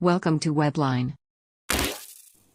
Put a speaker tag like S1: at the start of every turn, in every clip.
S1: Welcome to Webline.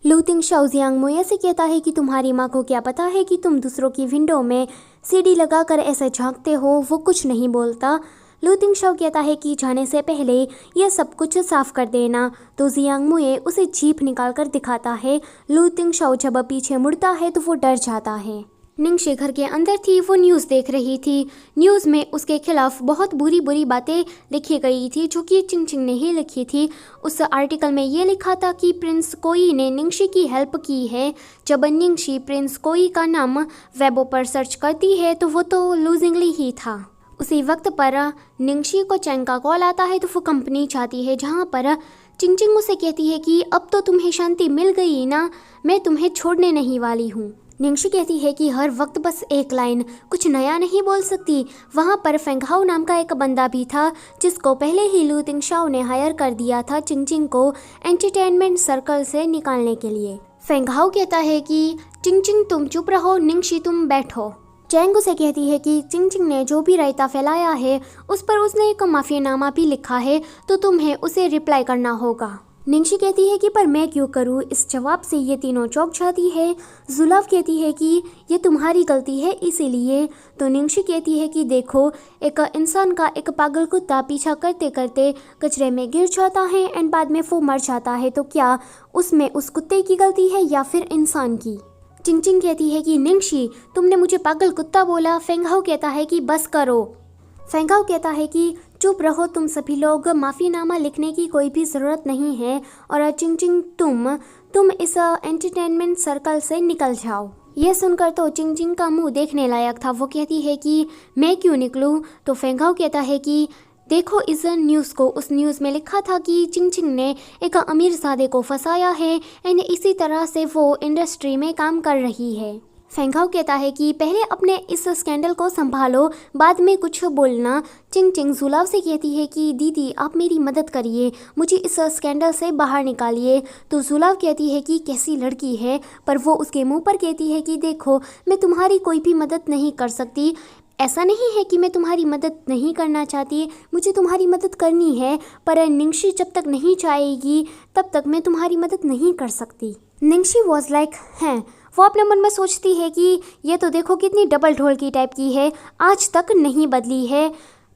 S2: Luting Shao Jiang Moya से कहता है कि तुम्हारी माँ को क्या पता है कि तुम दूसरों की विंडो में सीढ़ी लगाकर ऐसे झांकते हो। वो कुछ नहीं बोलता। लूतिंग शाओ कहता है कि जाने से पहले यह सब कुछ साफ कर देना। तो जियांग मोये उसे जीप निकाल कर दिखाता है। लूतिंग शाओ जब पीछे मुड़ता है तो वो डर जाता है। निंगशी घर के अंदर थी। वो न्यूज़ देख रही थी। न्यूज़ में उसके खिलाफ बहुत बुरी बुरी बातें लिखी गई थी जो कि चिंग ने ही लिखी थी। उस आर्टिकल में ये लिखा था कि प्रिंस कोई ने निंगशी की हेल्प की है। जब निंगशी प्रिंस कोई का नाम वेबो पर सर्च करती है तो वो तो लूजिंगली ही था। उसी वक्त पर निंगशी को चैंग का कॉल आता है तो वो कंपनी चाहती है जहाँ पर चिंग उसे कहती है कि अब तो तुम्हें शांति मिल गई ना, मैं तुम्हें छोड़ने नहीं वाली हूँ। निंगशी कहती है कि हर वक्त बस एक लाइन, कुछ नया नहीं बोल सकती। वहाँ पर फेंगहाओ नाम का एक बंदा भी था जिसको पहले ही लूतिंग शाओ ने हायर कर दिया था चिंग को एंटरटेनमेंट सर्कल से निकालने के लिए। फेंगहाओ कहता है कि चिंग तुम चुप रहो, निंगशी तुम बैठो। चैंग उसे कहती है कि चिंग ने जो भी रायता फैलाया है उस पर उसने एक माफियानामा भी लिखा है तो तुम्हें उसे रिप्लाई करना होगा। निंगशी कहती है कि पर मैं क्यों करूं। इस जवाब से ये तीनों चौंक जाती है। जुलाव कहती है कि ये तुम्हारी गलती है इसीलिए। तो निंगशी कहती है कि देखो, एक इंसान का एक पागल कुत्ता पीछा करते करते कचरे में गिर जाता है एंड बाद में वो मर जाता है, तो क्या उसमें उस कुत्ते की गलती है या फिर इंसान की। चिंग कहती है कि निंगशी तुमने मुझे पागल कुत्ता बोला। फेंगहाओ कहता है कि बस करो। फेंगहाओ कहता है कि चुप रहो तुम सभी लोग, माफ़ीनामा लिखने की कोई भी ज़रूरत नहीं है और चिंग तुम इस एंटरटेनमेंट सर्कल से निकल जाओ। यह सुनकर तो चिंग का मुंह देखने लायक था। वो कहती है कि मैं क्यों निकलूं। तो फेंगहाओ कहता है कि देखो इस न्यूज़ को, उस न्यूज़ में लिखा था कि चिंग ने एक अमीरजादे को फंसाया है एंड इसी तरह से वो इंडस्ट्री में काम कर रही है। फेंगहाओ कहता है कि पहले अपने इस स्कैंडल को संभालो, बाद में कुछ बोलना। चिंग जुलाव से कहती है कि दीदी आप मेरी मदद करिए, मुझे इस स्कैंडल से बाहर निकालिए। तो जुलाव कहती है कि कैसी लड़की है, पर वो उसके मुंह पर कहती है कि देखो मैं तुम्हारी कोई भी मदद नहीं कर सकती। ऐसा नहीं है कि मैं तुम्हारी मदद नहीं करना चाहती, मुझे तुम्हारी मदद करनी है, पर निंगशी जब तक नहीं चाहेगी तब तक मैं तुम्हारी मदद नहीं कर सकती। निंगशी वॉज लाइक हैं। वो अपने मन में सोचती है कि ये तो देखो कितनी डबल ढोल की टाइप की है, आज तक नहीं बदली है।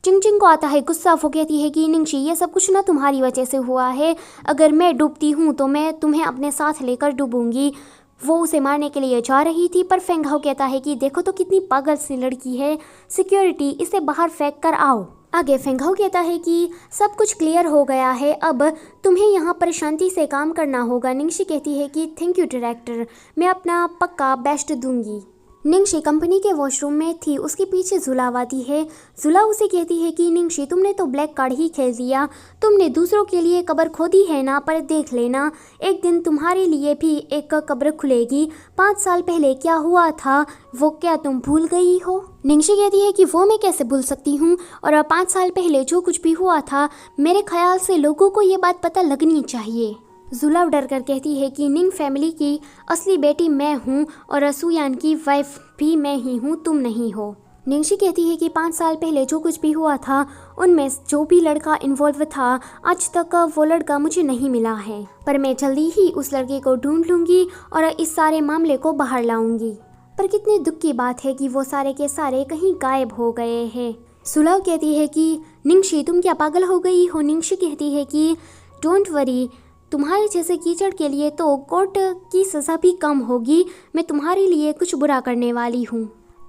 S2: चिंग को आता है गुस्सा। वो कहती है कि निंगशी ये सब कुछ ना तुम्हारी वजह से हुआ है, अगर मैं डूबती हूँ तो मैं तुम्हें अपने साथ लेकर डूबूंगी। वो उसे मारने के लिए जा रही थी पर फेंगहाओ कहता है कि देखो तो कितनी पागल सी लड़की है, सिक्योरिटी इसे बाहर फेंक कर आओ। आगे फेंगहाओ कहता है कि सब कुछ क्लियर हो गया है, अब तुम्हें यहाँ पर शांति से काम करना होगा। निंगशी कहती है कि थैंक यू डायरेक्टर, मैं अपना पक्का बेस्ट दूंगी। निंगशी कंपनी के वॉशरूम में थी। उसके पीछे जुलाव आती है। जुलाव उसे कहती है कि निंगशी तुमने तो ब्लैक कार्ड ही खेल दिया, तुमने दूसरों के लिए कब्र खोदी है ना, पर देख लेना एक दिन तुम्हारे लिए भी एक कब्र खुलेगी। 5 साल पहले क्या हुआ था वो क्या तुम भूल गई हो। निंगशी कहती है कि वो मैं कैसे भूल सकती हूँ, और 5 साल पहले जो कुछ भी हुआ था मेरे ख्याल से लोगों को ये बात पता लगनी चाहिए। जुलाव डर कर कहती है कि निंग फैमिली की असली बेटी मैं हूँ और सुयान की वाइफ भी मैं ही हूँ, तुम नहीं हो। निंगशी कहती है कि 5 साल पहले जो कुछ भी हुआ था उनमें जो भी लड़का इन्वॉल्व था आज तक वो लड़का मुझे नहीं मिला है, पर मैं जल्दी ही उस लड़के को ढूंढ लूँगी और इस सारे मामले को बाहर लाऊंगी। पर कितने दुख की बात है कि वो सारे के सारे कहीं गायब हो गए हैं। जुलाव कहती है कि निंगशी तुम क्या पागल हो गई हो। निंगशी कहती है कि डोंट वरी, तुम्हारे जैसे कीचड़ के लिए तो कोर्ट की सज़ा भी कम होगी, मैं तुम्हारे लिए कुछ बुरा करने वाली हूँ।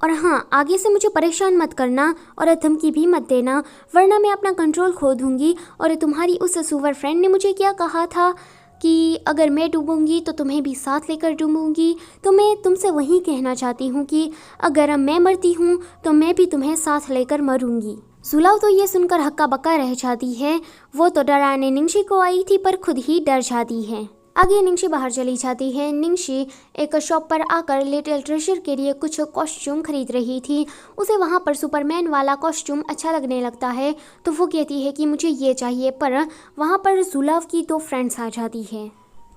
S2: और हाँ, आगे से मुझे परेशान मत करना और धमकी भी मत देना, वरना मैं अपना कंट्रोल खो दूँगी। और तुम्हारी उस सुअर फ्रेंड ने मुझे क्या कहा था कि अगर मैं डूबूंगी तो तुम्हें भी साथ लेकर डूबूंगी, तो मैं तुमसे वही कहना चाहती हूँ कि अगर मैं मरती हूँ तो मैं भी तुम्हें साथ लेकर मरूंगी। जुलाव तो ये सुनकर हक्का बक्का रह जाती है। वो तो डराने निंगशी को आई थी पर खुद ही डर जाती है। आगे निंगशी बाहर चली जाती है। निंगशी एक शॉप पर आकर लिटिल ट्रेजर के लिए कुछ कॉस्ट्यूम खरीद रही थी। उसे वहाँ पर सुपरमैन वाला कॉस्ट्यूम अच्छा लगने लगता है तो वो कहती है कि मुझे ये चाहिए, पर वहाँ पर जुलाव की 2 फ्रेंड्स आ जाती है।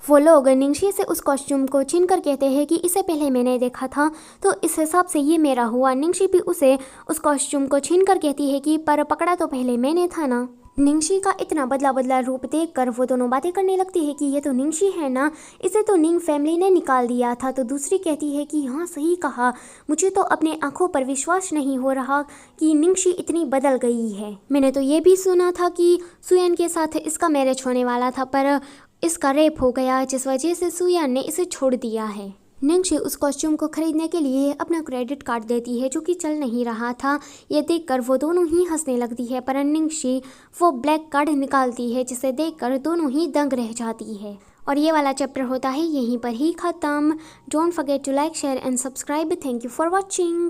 S2: वो लोग निंगशी से उस कॉस्ट्यूम को छीन कर कहते हैं कि इसे पहले मैंने देखा था तो इस हिसाब से ये मेरा हुआ। निंगशी भी उसे उस कॉस्ट्यूम को छीन कर कहती है कि पर पकड़ा तो पहले मैंने था ना। निंगशी का इतना बदला बदला रूप देखकर वो दोनों बातें करने लगती है कि ये तो निंगशी है ना, इसे तो निंग फैमिली ने निकाल दिया था। तो दूसरी कहती है कि हाँ सही कहा, मुझे तो अपने आंखों पर विश्वास नहीं हो रहा कि निंगशी इतनी बदल गई है। मैंने तो ये भी सुना था कि सुयन के साथ इसका मैरिज होने वाला था, पर इसका रेप हो गया, जिस वजह से सुयन ने इसे छोड़ दिया है। निंगशी उस कॉस्ट्यूम को खरीदने के लिए अपना क्रेडिट कार्ड देती है जो कि चल नहीं रहा था। ये देखकर वो दोनों ही हंसने लगती है, पर निंगशी वो ब्लैक कार्ड निकालती है जिसे देखकर दोनों ही दंग रह जाती है। और ये वाला चैप्टर होता है यहीं पर ही ख़त्म। Don't forget to like, share and subscribe. Thank you for watching.